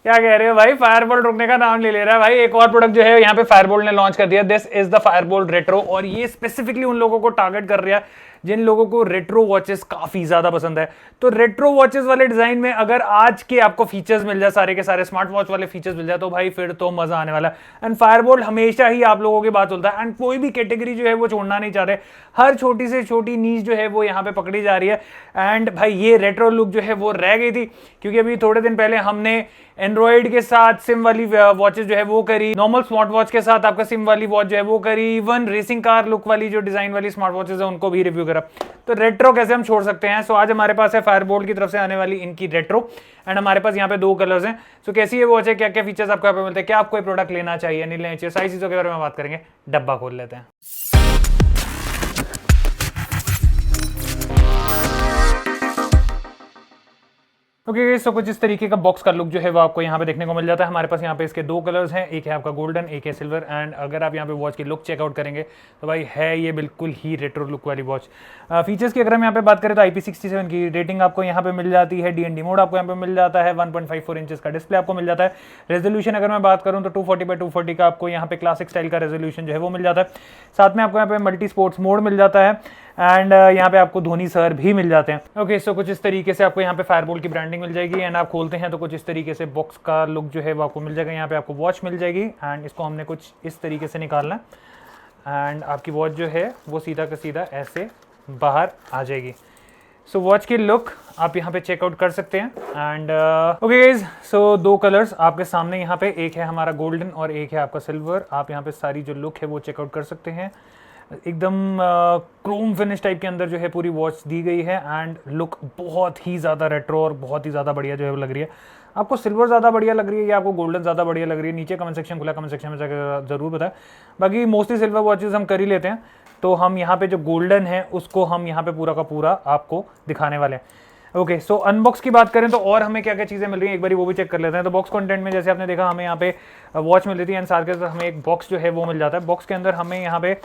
क्या कह रहे हो भाई, फायरबोल्ट रुकने का नाम ले ले रहा है भाई। एक और प्रोडक्ट जो है यहाँ पे फायरबोल्ट ने लॉन्च कर दिया, this is the Fireboltt retro. और ये स्पेसिफिकली उन लोगों को टारगेट कर रहा है जिन लोगों को रेट्रो वॉचेस काफी ज्यादा पसंद है। तो रेट्रो वॉचेस वाले डिजाइन में अगर आज के आपको फीचर्स मिल जाए, सारे के सारे स्मार्ट वॉच वाले फीचर्स मिल जाए, तो भाई फिर तो मजा आने वाला है। एंड फायरबोल्ट हमेशा ही आप लोगों की बात चलता है एंड कोई भी कैटेगरी जो है वो छोड़ना नहीं चाह रहे। हर छोटी से छोटी नीच जो है वो यहाँ पे पकड़ी जा रही है। एंड भाई ये रेट्रो लुक जो है वो रह गई थी, क्योंकि अभी थोड़े दिन पहले हमने एंड्रॉइड के साथ सिम वाली वॉचेस जो है वो करी, नॉर्मल स्मार्ट वॉच के साथ आपका सिम वाली वॉच जो है वो करी, इवन रेसिंग कार लुक वाली जो डिजाइन वाली स्मार्ट वॉचेस है उनको भी रिव्यू करा। तो रेट्रो कैसे हम छोड़ सकते हैं। सो आज हमारे पास है फायरबोल्ट की तरफ से आने वाली इनकी रेट्रो, एंड हमारे पास यहाँ पे 2 कलर्स हैं। सो कैसी ये वॉच है, क्या क्या फीचर्स आपको यहाँ पे मिलते हैं, क्या आपको ये प्रोडक्ट लेना चाहिए नहीं लेना चाहिए, सारी चीजों के बारे में बात करेंगे। डब्बा खोल लेते हैं। ओके सो कुछ इस तरीके का बॉक्स का लुक जो है वो आपको यहाँ पे देखने को मिल जाता है। हमारे पास यहाँ पे इसके 2 कलर्स हैं, एक है आपका गोल्डन, एक है सिल्वर। एंड अगर आप यहाँ पे वॉच की लुक चेकआउट करेंगे तो भाई है ये बिल्कुल ही रेट्रो लुक वाली वॉच। फीचर्स की अगर हम यहाँ पे बात करें तो IP67 की रेटिंग आपको यहाँ पे मिल जाती है, DND मोड आपको यहाँ पे मिल जाता है, 1.54 इंचेस का डिस्प्ले आपको मिल जाता है। रेजोल्यूशन अगर मैं बात करूँ तो 240x240 का आपको यहाँ पे क्लासिक स्टाइल का रेजोल्यूशन जो है वो मिल जाता है। साथ में आपको यहाँ पे मल्टी स्पोर्ट्स मोड मिल जाता है एंड यहाँ पे आपको धोनी सर भी मिल जाते हैं। ओके सो कुछ इस तरीके से आपको यहाँ पे फायरबोल्ट की ब्रांडिंग मिल जाएगी। एंड आप खोलते हैं तो कुछ इस तरीके से बॉक्स का लुक जो है वो आपको मिल जाएगा। यहाँ पे आपको वॉच मिल जाएगी एंड इसको हमने कुछ इस तरीके से निकालना है एंड आपकी वॉच जो है वो सीधा का सीधा ऐसे बाहर आ जाएगी। सो वॉच की लुक आप यहाँ पे चेकआउट कर सकते हैं। And okay guys, so 2 colours आपके सामने यहाँ पे, एक है हमारा गोल्डन और एक है आपका सिल्वर। आप यहाँ पे सारी जो लुक है वो चेकआउट कर सकते हैं। एकदम क्रोम फिनिश टाइप के अंदर जो है पूरी वॉच दी गई है एंड लुक बहुत ही ज़्यादा रेट्रो और बहुत ही ज़्यादा बढ़िया जो है वो लग रही है। आपको सिल्वर ज़्यादा बढ़िया लग रही है या आपको गोल्डन ज़्यादा बढ़िया लग रही है, नीचे कमेंट सेक्शन खुला, कमेंट सेक्शन में जाकर जरूर बताएं। बाकी मोस्टली सिल्वर वॉचेस हम कर ही लेते हैं, तो हम यहाँ पे जो गोल्डन है उसको हम यहाँ पे पूरा का पूरा आपको दिखाने वाले हैं। ओके सो अनबॉक्स की बात करें तो और हमें क्या क्या चीज़ें मिल रही हैं एक बार वो भी चेक कर लेते हैं। तो बॉक्स कंटेंट में जैसे आपने देखा हमें यहाँ पे वॉच मिल रही थी एंड साथ के साथ हमें एक बॉक्स जो है वो मिल जाता है। बॉक्स के अंदर हमें यहाँ पे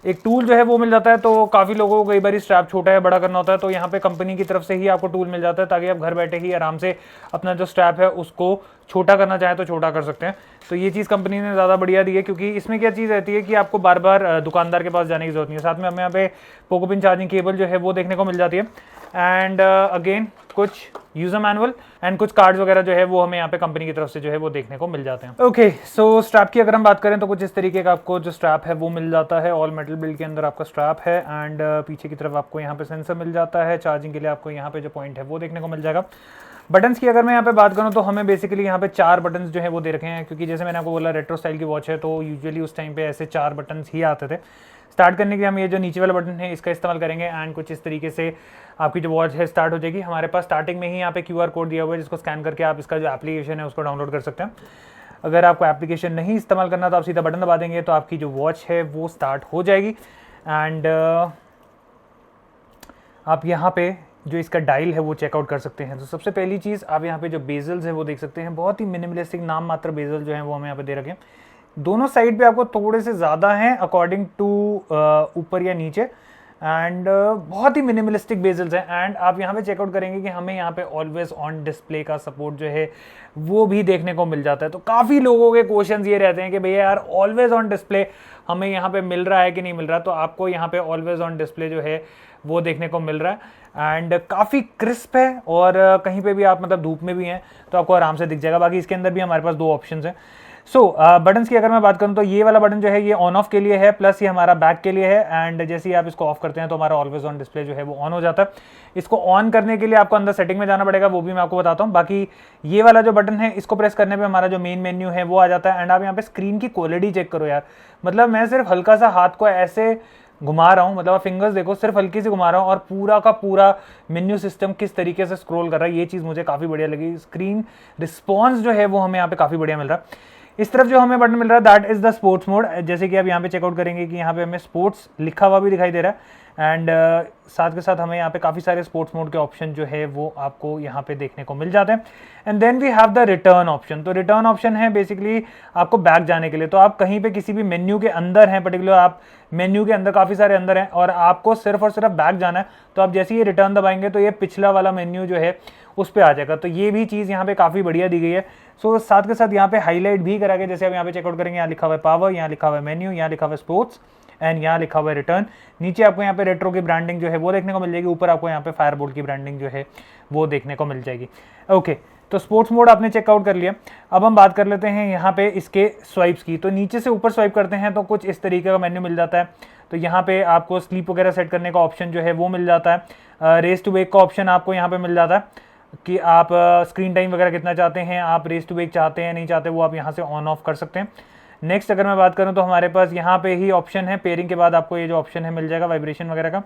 एक टूल जो है वो मिल जाता है। तो काफ़ी लोगों को कई बार स्ट्रैप छोटा है बड़ा करना होता है, तो यहाँ पे कंपनी की तरफ से ही आपको टूल मिल जाता है ताकि आप घर बैठे ही आराम से अपना जो स्ट्रैप है उसको छोटा करना चाहें तो छोटा कर सकते हैं। तो ये चीज़ कंपनी ने ज़्यादा बढ़िया दी है, क्योंकि इसमें क्या चीज़ रहती है कि आपको बार बार दुकानदार के पास जाने की जरूरत नहीं है। साथ में हमें यहाँ पे पोकोपिन चार्जिंग केबल जो है वो देखने को मिल जाती है एंड अगेन कुछ यूजर मैनुअल एंड कुछ कार्ड्स वगैरह जो है वो हमें यहाँ पे कंपनी की तरफ से जो है वो देखने को मिल जाते हैं। ओके सो स्ट्रैप की अगर हम बात करें तो कुछ इस तरीके का आपको जो स्ट्रैप है वो मिल जाता है। ऑल मेटल बिल्ड के अंदर आपका स्ट्रैप है एंड पीछे की तरफ आपको यहाँ पे सेंसर मिल जाता है। चार्जिंग के लिए आपको यहाँ पे जो पॉइंट है वो देखने को मिल जाएगा। बटन्स की अगर मैं यहाँ पे बात करूँ तो हमें बेसिकली यहाँ पे 4 बटन्स जो है वो दे रखे हैं, क्योंकि जैसे मैंने आपको बोला रेट्रो स्टाइल की वॉच है तो यूजुअली उस टाइम पे ऐसे 4 बटन्स ही आते थे। स्टार्ट करने के लिए हम ये जो नीचे वाला बटन है इसका इस्तेमाल करेंगे एंड कुछ इस तरीके से आपकी जो वॉच है स्टार्ट हो जाएगी। हमारे पास स्टार्टिंग में ही यहाँ पे QR कोड दिया हुआ है जिसको स्कैन करके आप इसका जो एप्लीकेशन है उसको डाउनलोड कर सकते हैं। अगर आपको एप्लीकेशन नहीं इस्तेमाल करना तो आप सीधा बटन दबा देंगे तो आपकी जो वॉच है वो स्टार्ट हो जाएगी। एंड आप यहाँ पे जो इसका डायल है वो चेकआउट कर सकते हैं। तो सबसे पहली चीज़ आप यहाँ पे जो बेजल्स है वो देख सकते हैं, बहुत ही मिनिमलिस्टिक नाम मात्र बेजल जो है वो हमें यहाँ पे दे रखे हैं। दोनों साइड पे आपको थोड़े से ज़्यादा हैं अकॉर्डिंग टू ऊपर या नीचे एंड बहुत ही मिनिमलिस्टिक बेजल्स हैं। एंड आप यहाँ पे चेकआउट करेंगे कि हमें यहाँ पे ऑलवेज ऑन डिस्प्ले का सपोर्ट जो है वो भी देखने को मिल जाता है। तो काफ़ी लोगों के क्वेश्चंस ये रहते हैं कि भैया यार ऑलवेज ऑन डिस्प्ले हमें यहाँ पे मिल रहा है कि नहीं मिल रहा। तो आपको यहाँ पे ऑलवेज ऑन डिस्प्ले जो है वो देखने को मिल रहा है एंड काफ़ी क्रिस्प है और कहीं पे भी आप मतलब धूप में भी हैं तो आपको आराम से दिख जाएगा। बाकी इसके अंदर भी हमारे पास 2 ऑप्शंस हैं। सो बटन्स की अगर मैं बात करूं तो ये वाला बटन जो है ये ऑन ऑफ के लिए है, प्लस ये हमारा बैक के लिए है। एंड जैसे ही आप इसको ऑफ करते हैं तो हमारा ऑलवेज ऑन डिस्प्ले जो है वो ऑन हो जाता है। इसको ऑन करने के लिए आपको अंदर सेटिंग में जाना पड़ेगा, वो भी मैं आपको बताता हूँ। बाकी ये वाला जो बटन है इसको प्रेस करने पे हमारा जो मेन मेन्यू है वो आ जाता है। एंड आप यहाँ पे स्क्रीन की क्वालिटी चेक करो यार, मतलब मैं सिर्फ हल्का सा हाथ को ऐसे घुमा रहा हूँ, मतलब आप फिंगर्स देखो सिर्फ हल्की से घुमा रहा हूँ और पूरा का पूरा मेन्यू सिस्टम किस तरीके से स्क्रॉल कर रहा है, ये चीज़ मुझे काफ़ी बढ़िया लगी। स्क्रीन रिस्पॉन्स जो है वो हमें यहाँ पे काफ़ी बढ़िया मिल रहा है। इस तरफ जो हमें बटन मिल रहा है that is the sports mode. जैसे कि आप यहाँ पे चेकआउट करेंगे कि यहाँ पे हमें स्पोर्ट्स लिखा हुआ भी दिखाई दे रहा है एंड साथ के साथ हमें यहाँ पे काफ़ी सारे स्पोर्ट्स मोड के ऑप्शन जो है वो आपको यहाँ पे देखने को मिल जाते हैं। And then we have the return option. तो रिटर्न ऑप्शन है बेसिकली आपको बैक जाने के लिए। तो आप कहीं पे किसी भी मेन्यू के अंदर हैं, पर्टिकुलर आप मेन्यू के अंदर काफ़ी सारे अंदर हैं और आपको सिर्फ और सिर्फ बैक जाना है, तो आप जैसे ही रिटर्न दबाएंगे तो ये पिछला वाला मेन्यू जो है उस पर आ जाएगा। तो ये भी चीज़ यहाँ पे काफ़ी बढ़िया दी गई है। सो साथ के साथ यहाँ पे हाईलाइट भी करा के, जैसे आप यहाँ पे चेकआउट करेंगे, यहाँ लिखा हुआ है पावर, यहाँ लिखा हुआ है मेन्यू, यहाँ लिखा हुआ है स्पोर्ट्स एंड यहाँ लिखा हुआ है रिटर्न। नीचे आपको यहाँ पे रेट्रो की ब्रांडिंग जो है वो देखने को मिल जाएगी, ऊपर आपको यहाँ पे फायरबोल्ट की ब्रांडिंग जो है वो देखने को मिल जाएगी। ओके, तो स्पोर्ट्स मोड आपने चेकआउट कर लिया। अब हम बात कर लेते हैं यहाँ पे इसके स्वाइप्स की। तो नीचे से ऊपर स्वाइप करते हैं तो कुछ इस तरीके का मेन्यू मिल जाता है। तो यहाँ पे आपको स्लीप वगैरह सेट करने का ऑप्शन जो है वो मिल जाता है। रेस टू वेक का ऑप्शन आपको यहाँ पे मिल जाता है कि आप स्क्रीन टाइम वगैरह कितना चाहते हैं, आप रेस टू वेक चाहते हैं नहीं चाहते, वो आप यहाँ से ऑन ऑफ कर सकते हैं। नेक्स्ट अगर मैं बात करूँ तो हमारे पास यहाँ पे ही ऑप्शन है, पेयरिंग के बाद आपको ये जो ऑप्शन है मिल जाएगा वाइब्रेशन वगैरह का।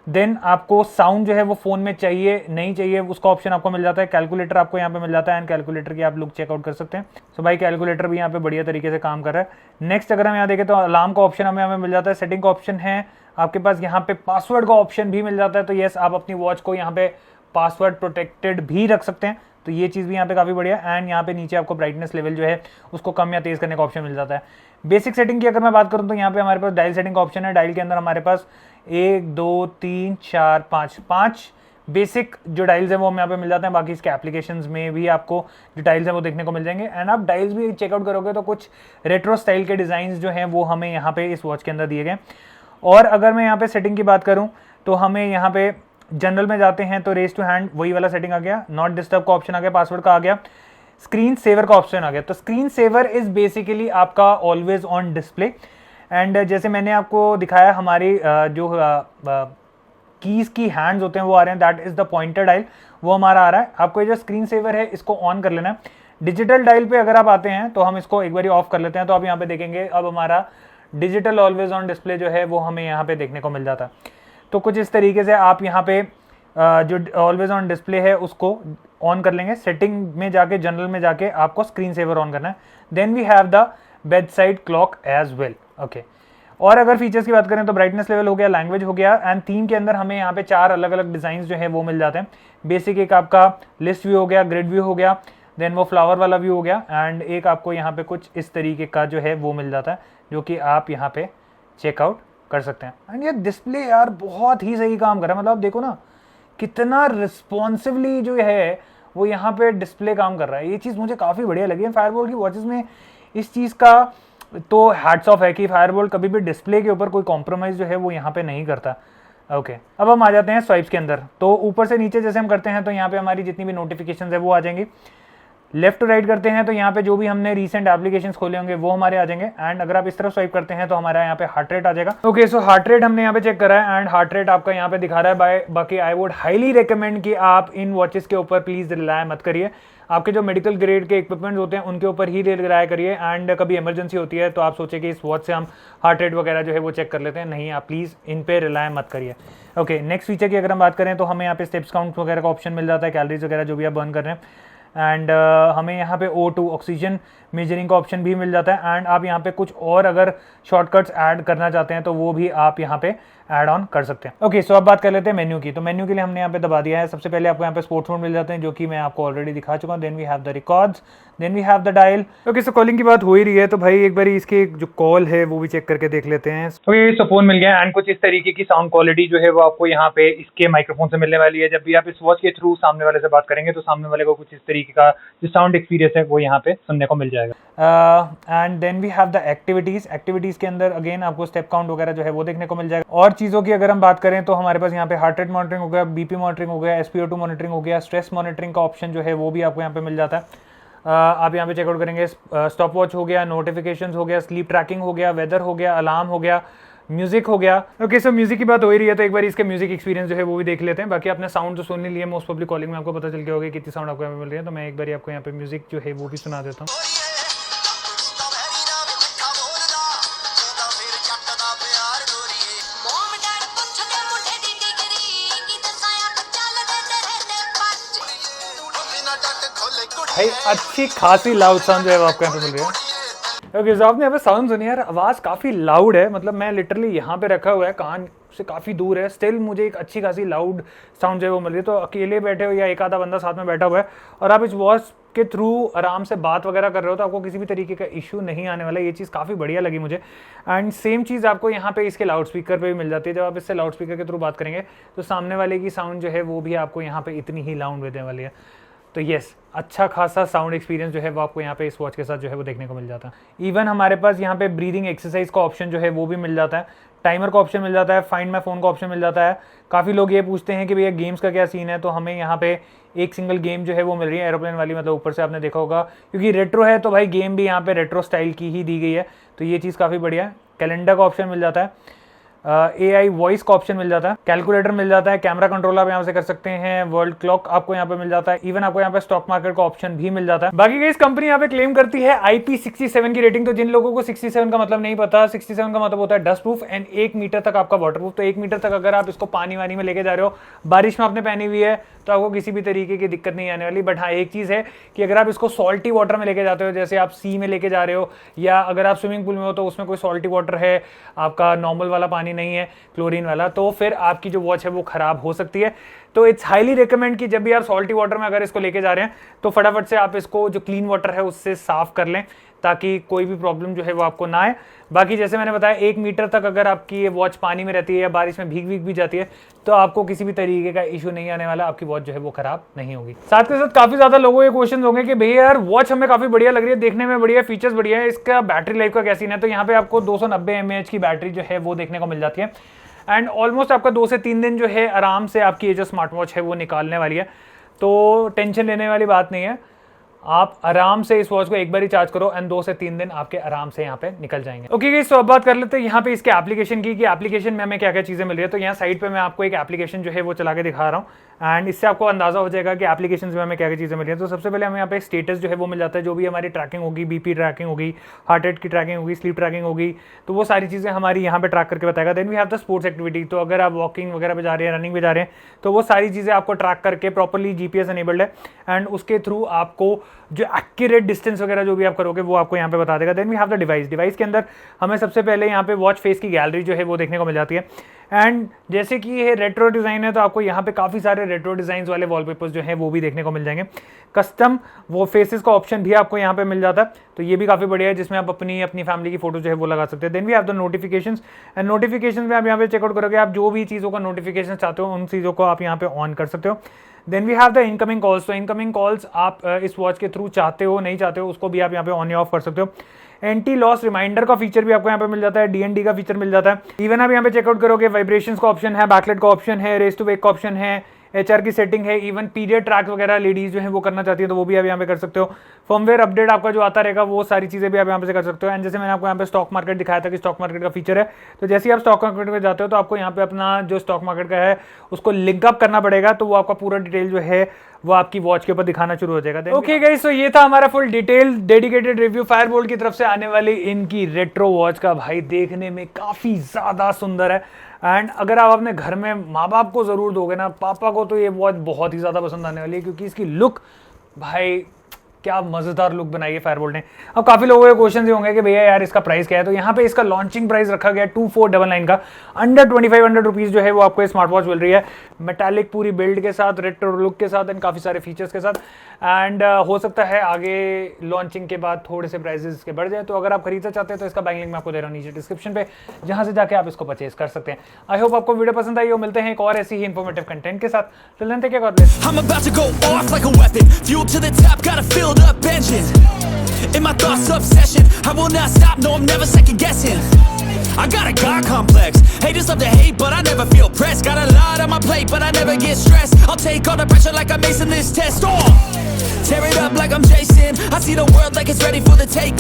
देन आपको साउंड जो है वो फोन में चाहिए नहीं चाहिए उसका ऑप्शन आपको मिल जाता है। कैलकुलेटर आपको यहाँ पे मिल जाता है एंड कैलकुलेटर की आप लुक चेकआउट कर सकते हैं। सो भाई कैलकुलेटर भी यहाँ पे बढ़िया तरीके से काम कर रहा है। नेक्स्ट अगर हम यहाँ देखें तो अलार्म का ऑप्शन हमें मिल जाता है, सेटिंग का ऑप्शन है आपके पास, यहाँ पे पासवर्ड का ऑप्शन भी मिल जाता है। तो यस, आप अपनी वॉच को यहाँ पे पासवर्ड प्रोटेक्टेड भी रख सकते हैं, तो ये चीज़ भी यहाँ पे काफ़ी बढ़िया। एंड यहाँ पे नीचे आपको ब्राइटनेस लेवल जो है उसको कम या तेज़ करने का ऑप्शन मिल जाता है। बेसिक सेटिंग की अगर मैं बात करूँ तो यहाँ पे हमारे पास डायल सेटिंग का ऑप्शन है। डायल के अंदर हमारे पास 1 2 3 4 5 बेसिक जो डायल्स हैं वो हमें यहाँ पे मिल जाते हैं। बाकी इसके एप्लीकेशंस में भी आपको जो डायल्स हैं वो देखने को मिल जाएंगे। एंड आप डायल्स भी चेकआउट करोगे तो कुछ रेट्रो स्टाइल के डिज़ाइन जो हैं वो हमें यहाँ पे इस वॉच के अंदर दिए गए। और अगर मैं यहाँ पे सेटिंग की बात करूँ तो हमें यहाँ पे जनरल में जाते हैं तो रेस टू हैंड वही वाला सेटिंग आ गया, नॉट डिस्टर्ब का ऑप्शन आ गया, पासवर्ड का आ गया, स्क्रीन सेवर का ऑप्शन आ गया। तो स्क्रीन सेवर इज बेसिकली आपका ऑलवेज ऑन डिस्प्ले। एंड जैसे मैंने आपको दिखाया हमारी जो कीज की हैंड्स होते हैं वो आ रहे हैं, that is the pointer dial, वो हमारा आ रहा है। आपको ये जो स्क्रीन सेवर है इसको ऑन कर लेना है। डिजिटल डायल पे अगर आप आते हैं तो हम इसको एक बार ऑफ कर लेते हैं, तो आप यहाँ पे देखेंगे अब हमारा डिजिटल ऑलवेज ऑन डिस्प्ले जो है वो हमें यहाँ पे देखने को मिल जाता है। तो कुछ इस तरीके से आप यहाँ पे जो ऑलवेज ऑन डिस्प्ले है उसको ऑन कर लेंगे। सेटिंग में जाके जनरल में जाके आपको स्क्रीन सेवर ऑन करना है। Then we have the bedside clock as well. Okay, और अगर फीचर्स की बात करें तो ब्राइटनेस लेवल हो गया, लैंग्वेज हो गया, एंड थीम के अंदर हमें यहाँ पे 4 अलग अलग डिजाइन जो है वो मिल जाते हैं। बेसिक एक आपका लिस्ट व्यू हो गया, ग्रिड व्यू हो गया, देन वो फ्लावर वाला व्यू हो गया, एंड एक आपको यहाँ पे कुछ इस तरीके का जो है वो मिल जाता है जो कि आप यहाँ पे चेकआउट कर सकते हैं। एंड ये डिस्प्ले यार बहुत ही सही काम कर रहा है, मतलब आप देखो ना कितना रिस्पॉन्सिवली जो है वो यहाँ पे डिस्प्ले काम कर रहा है। ये चीज़ मुझे काफ़ी बढ़िया लगी है फायरबोल्ट की वॉचेस में। इस चीज़ का तो हैट्स ऑफ है कि फायरबोल्ट कभी भी डिस्प्ले के ऊपर कोई कॉम्प्रोमाइज़ जो है वो यहाँ पे नहीं करता। ओके, अब हम आ जाते हैं स्वाइप्स के अंदर। तो ऊपर से नीचे जैसे हम करते हैं तो यहाँ पे हमारी जितनी भी नोटिफिकेशन है वो आ जाएंगी। लेफ्ट टू राइट करते हैं तो यहाँ पे जो भी हमने रीसेंट एप्लीकेशंस खोले होंगे वो हमारे आ जाएंगे। एंड अगर आप इस तरफ स्वाइप करते हैं तो हमारा यहाँ पे हार्ट रेट आ जाएगा। ओके, सो हार्ट रेट हमने यहाँ पे चेक करा है एंड हार्ट रेट आपका यहाँ पे दिखा रहा है। बाकी आई वुड हाईली रिकमेंड कि आप इन वॉचेस के ऊपर प्लीज रिलाय मत करिए। आपके जो मेडिकल ग्रेड के इक्विपमेंट्स होते हैं उनके ऊपर ही रिलाय करिए। एंड कभी इमरजेंसी होती है तो आप सोचे कि इस वॉच से हम हार्ट रेट वगैरह जो है वो चेक कर लेते हैं, नहीं, आप प्लीज़ इन पे रिलाय मत करिए। ओके, नेक्स्ट फीचर की अगर हम बात करें तो हमें यहाँ पे स्टेप्स काउंट वगैरह का ऑप्शन मिल जाता है, कैलोरीज वगैरह जो भी आप बर्न कर रहे हैं। एंड हमें यहाँ पे O2 ऑक्सीजन मेजरिंग का ऑप्शन भी मिल जाता है। एंड आप यहाँ पे कुछ और अगर शॉर्टकट्स ऐड करना चाहते हैं तो वो भी आप यहाँ पे ऐड ऑन कर सकते हैं। ओके, सो अब बात कर लेते हैं मेन्यू की। तो मेन्यू के लिए हमने यहाँ पे दबा दिया है। सबसे पहले आपको यहाँ पे स्पोर्ट्स मोड मिल जाते हैं जो कि मैं आपको ऑलरेडी दिखा चुका हूँ। Then we have the records, then we have the dial. Okay, so calling की बात हो ही रही है तो भाई एक बार इसके जो कॉल है वो भी चेक करके देख लेते हैं। ओके, सो फोन मिल गया एंड कुछ इस तरीके की साउंड क्वालिटी जो है वो आपको यहाँ पे इसके माइक्रोफोन से मिलने वाली है। जब भी आप इस वॉच के थ्रू सामने वाले से बात करेंगे तो सामने वाले को कुछ इस तरीके का जो साउंड एक्सपीरियंस है वो यहाँ पे सुनने को मिल जाएगा। And then we have the activities के अंदर अगेन आपको स्टेप काउंट वगैरह जो है वो देखने को मिल जाएगा। और चीज़ों की अगर हम बात करें तो हमारे पास यहाँ पे हार्ट रेट मॉनिटरिंग हो गया, बीपी मॉनिटरिंग हो गया, SpO2 मॉनिटरिंग हो गया, स्ट्रेस मॉनिटरिंग का ऑप्शन जो है वो भी आपको यहाँ पे मिल जाता है। आप यहाँ पे चेकआउट करेंगे, स्टॉप वॉच हो गया, नोटिफिकेशंस हो गया, स्लीप ट्रैकिंग हो गया, वेदर हो गया, अलार्म हो गया, म्यूजिक हो गया। ओके, सो म्यूजिक की बात हो ही रही है तो एक बार इसके म्यूजिक एक्सपीरियंस जो है वो भी देख लेते हैं। बाकी आपने साउंड तो सुन लिए, मोस्ट पब्लिक कॉलिंग में आपको पता चल गया होगा कितनी साउंड आपको यहाँ पे मिल रही है। तो मैं एक बार आपको यहाँ पे म्यूजिक जो है वो भी सुना देता हूँ। भाई अच्छी खासी लाउड साउंड जो है वो आपको यहाँ पे मिल रही है। ओके, सो आपने यहाँ पे साउंड सुनी यार, आवाज़ काफ़ी लाउड है। मतलब मैं लिटरली यहाँ पे रखा हुआ है, कान से काफ़ी दूर है, स्टिल मुझे एक अच्छी खासी लाउड साउंड जो है वो मिल रही है। तो अकेले बैठे हो या एक आधा बंदा साथ में बैठा हुआ है और आप इस वॉच के थ्रू आराम से बात वगैरह कर रहे हो तो आपको किसी भी तरीके का इशू नहीं आने वाला। ये चीज़ काफ़ी बढ़िया लगी मुझे। एंड सेम चीज़ आपको यहाँ पे इसके लाउड स्पीकर पे भी मिल जाती है। जब आप इससे लाउड स्पीकर के थ्रू बात करेंगे तो सामने वाले की साउंड जो है वो भी आपको यहाँ पे इतनी ही लाउड देने वाली है। तो यस, अच्छा खासा साउंड एक्सपीरियंस जो है वो आपको यहाँ पे इस वॉच के साथ जो है वो देखने को मिल जाता है। इवन हमारे पास यहाँ पे ब्रीदिंग एक्सरसाइज का ऑप्शन जो है वो भी मिल जाता है, टाइमर का ऑप्शन मिल जाता है, फाइंड माई फोन का ऑप्शन मिल जाता है। काफ़ी लोग ये पूछते हैं कि भैया गेम्स का क्या सीन है, तो हमें यहाँ पे एक सिंगल गेम जो है वो मिल रही है, एरोप्लेन वाली, मतलब ऊपर से आपने देखा होगा, क्योंकि रेट्रो है तो भाई गेम भी यहाँ पे रेट्रो स्टाइल की ही दी गई है, तो ये चीज़ काफ़ी बढ़िया है। कैलेंडर का ऑप्शन मिल जाता है, AI वॉइस का ऑप्शन मिल जाता है, कैलकुलेटर मिल जाता है, कैमरा कंट्रोल आप यहाँ से कर सकते हैं, वर्ल्ड क्लॉक आपको यहाँ पे मिल जाता है, इवन आपको यहाँ पे स्टॉक मार्केट का ऑप्शन भी मिल जाता है। बाकी गाइस कंपनी यहाँ पे क्लेम करती है IP67 की रेटिंग। तो जिन लोगों को 67 का मतलब नहीं पता, 67 का मतलब होता है डस्ट प्रूफ एंड 1 मीटर तक आपका वाटर प्रूफ। तो 1 मीटर तक अगर आप इसको पानी वानी में लेके जा रहे हो, बारिश में आपने पहनी हुई है, तो आपको किसी भी तरीके की दिक्कत नहीं आने वाली। बट हाँ, एक चीज़ है कि अगर आप इसको सॉल्टी वाटर में लेके जाते हो, जैसे आप सी में लेके जा रहे हो, या अगर आप स्विमिंग पूल में हो तो उसमें कोई सॉल्टी वाटर है, आपका नॉर्मल वाला पानी नहीं है, क्लोरीन वाला, तो फिर आपकी जो वॉच है वो खराब हो सकती है। तो इट्स हाईली रिकमेंड कि जब भी आप सॉल्टी वाटर में अगर इसको लेके जा रहे हैं तो फटाफट से आप इसको जो क्लीन वाटर है उससे साफ कर लें, ताकि कोई भी प्रॉब्लम जो है वो आपको ना आए। बाकी जैसे मैंने बताया 1 मीटर तक अगर आपकी ये वॉच पानी में रहती है या बारिश में भीग भी जाती है, तो आपको किसी भी तरीके का इशू नहीं आने वाला, आपकी वॉच जो है वो खराब नहीं होगी। साथ के साथ काफी ज्यादा लोगों के क्वेश्चन होंगे कि भैया यार वॉच हमें काफी बढ़िया लग रही है, देखने में बढ़िया, फीचर्स बढ़िया है, इसका बैटरी लाइफ का क्या सीन है। तो यहाँ पे आपको 290 mAh की बैटरी जो है वो देखने को मिल जाती है एंड ऑलमोस्ट आपका 2 से 3 दिन जो है आराम से आपकी ये जो स्मार्ट वॉच है वो निकालने वाली है। तो टेंशन लेने वाली बात नहीं है, आप आराम से इस वॉच को एक बार ही चार्ज करो एंड 2 से 3 दिन आपके आराम से यहाँ पे निकल जाएंगे। ओके गाइस, तो अब बात कर लेते हैं यहाँ पे इसके एप्लीकेशन की, कि एप्लीकेशन में हमें क्या क्या चीजें मिल रही है। तो यहाँ साइड पे मैं आपको एक एप्लीकेशन जो है वो चला के दिखा रहा हूँ एंड इससे आपको अंदाजा हो जाएगा कि एप्लीकेशन में हमें क्या क्या चीजें मिल रही है। तो सबसे पहले हमें यहाँ पे स्टेटस जो है वो मिल जाता है, जो भी हमारी ट्रैकिंग होगी, BP ट्रैकिंग होगी, हार्ट रेट की ट्रैकिंग होगी, स्लीप ट्रैकिंग होगी, तो वो सारी चीजें हमारी यहाँ पे ट्रैक करके बताएगा। Then we have the sports activity, तो अगर आप वॉकिंग वगैरह पे जा रहे हैं, रनिंग पे जा रहे हैं, तो वो सारी चीजें आपको ट्रैक करके प्रॉपरली GPS एनेबल्ड है एंड उसके थ्रू आपको जो एक्यूरेट डिस्टेंस वगैरह जो भी आप करोगे वो आपको यहाँ पे बता देगा। Then we have the device के अंदर हमें सबसे पहले यहाँ पे वॉच फेस की गैलरी जो है वो देखने को मिल जाती है एंड जैसे कि ये रेट्रो डिज़ाइन है तो आपको यहाँ पे काफ़ी सारे रेट्रो डिज़ाइन वाले वॉलपेपर्स जो हैं वो भी देखने को मिल जाएंगे। कस्टम वो फेसेस का ऑप्शन भी आपको यहाँ पे मिल जाता है, तो ये भी काफ़ी बढ़िया है, जिसमें आप अपनी फैमिली की फोटो जो है वो लगा सकते हैं। देन भी आप द नोटिफिकेशंस एंड नोटिफिकेशन में आप यहाँ पे चेकआउट करोगे, आप जो भी चीज़ों का नोटिफिकेशन चाहते हो उन चीज़ों को आप यहाँ पे ऑन कर सकते हो। Then we have the incoming calls, तो इनकमिंग कॉल्स आप इस वॉच के थ्रू चाहते हो नहीं चाहते हो उसको भी आप यहाँ पे ऑन या ऑफ कर सकते हो। एंटी लॉस रिमाइंडर का फीचर भी आपको यहाँ पे मिल जाता है, DND का फीचर मिल जाता है। इवन आप यहाँ पे चेकआउट करोगे, वाइब्रेशंस का ऑप्शन है, बैकलाइट का ऑप्शन है, रेस टू वेक का ऑप्शन है, HR की सेटिंग है, इवन पीरियड ट्रैक वगैरह लेडीज जो है वो करना चाहती है तो वो भी आप यहाँ पे कर सकते हो। फर्मवेयर अपडेट आपका जो आता रहेगा वो सारी चीजें भी आप यहाँ पे कर सकते हो। एंड जैसे मैंने आपको यहाँ पे स्टॉक मार्केट दिखाया था कि स्टॉक मार्केट का फीचर है, तो जैसे ही आप स्टॉक मार्केट में जाते हो तो आपको यहाँ पे अपना जो स्टॉक मार्केट का है उसको लिंकअप करना पड़ेगा, तो वो आपका पूरा डिटेल जो है वो आपकी वॉच के ऊपर दिखाना शुरू हो जाएगा। ओके गाइस, तो ये था हमारा full detail dedicated review Fireboltt की तरफ से आने वाली इनकी रेट्रो वॉच का। भाई देखने में काफी ज्यादा सुंदर है एंड अगर आप अपने घर में माँ बाप को जरूर दोगे ना, पापा को तो ये वॉच बहुत ही ज्यादा पसंद आने वाली है, क्योंकि इसकी लुक भाई क्या मजेदार लुक बनाई है फायरबोल्ट ने। अब काफी लोगों के क्वेश्चन ये होंगे कि भैया यार इसका प्राइस क्या है, तो यहाँ पे इसका लॉन्चिंग प्राइस रखा गया 2499 का, अंडर 2500 रुपीज जो है वो आपको स्मार्ट वॉच मिल रही है, मेटालिक पूरी बिल्ड के साथ, रेट्रो लुक के साथ एंड काफी सारे फीचर्स के साथ। एंड हो सकता है आगे लॉन्चिंग के बाद थोड़े से प्राइसेस इसके बढ़ जाए, तो अगर आप खरीदना चाहते हैं तो इसका बैंक लिंक मैं आपको दे रहा हूँ नीचे डिस्क्रिप्शन पे, जहां से जाके आप इसको परचेज कर सकते हैं। आई होप आपको वीडियो पसंद आई हो, मिलते हैं एक और ऐसी ही इंफॉर्मेटिव कंटेंट के साथ। Till then God bless. I'm about to go off like a weapon, fuel to the top, got a filled up engine. In my thoughts, obsession, I will not stop, no I'm never second guessing. I got a God complex, haters love to hate but I never feel pressed. Got a lot on my plate but I never get stressed. I'll take all the pressure like I'm acing this test. Tear it up like I'm Jason, I see the world like it's ready for the taking.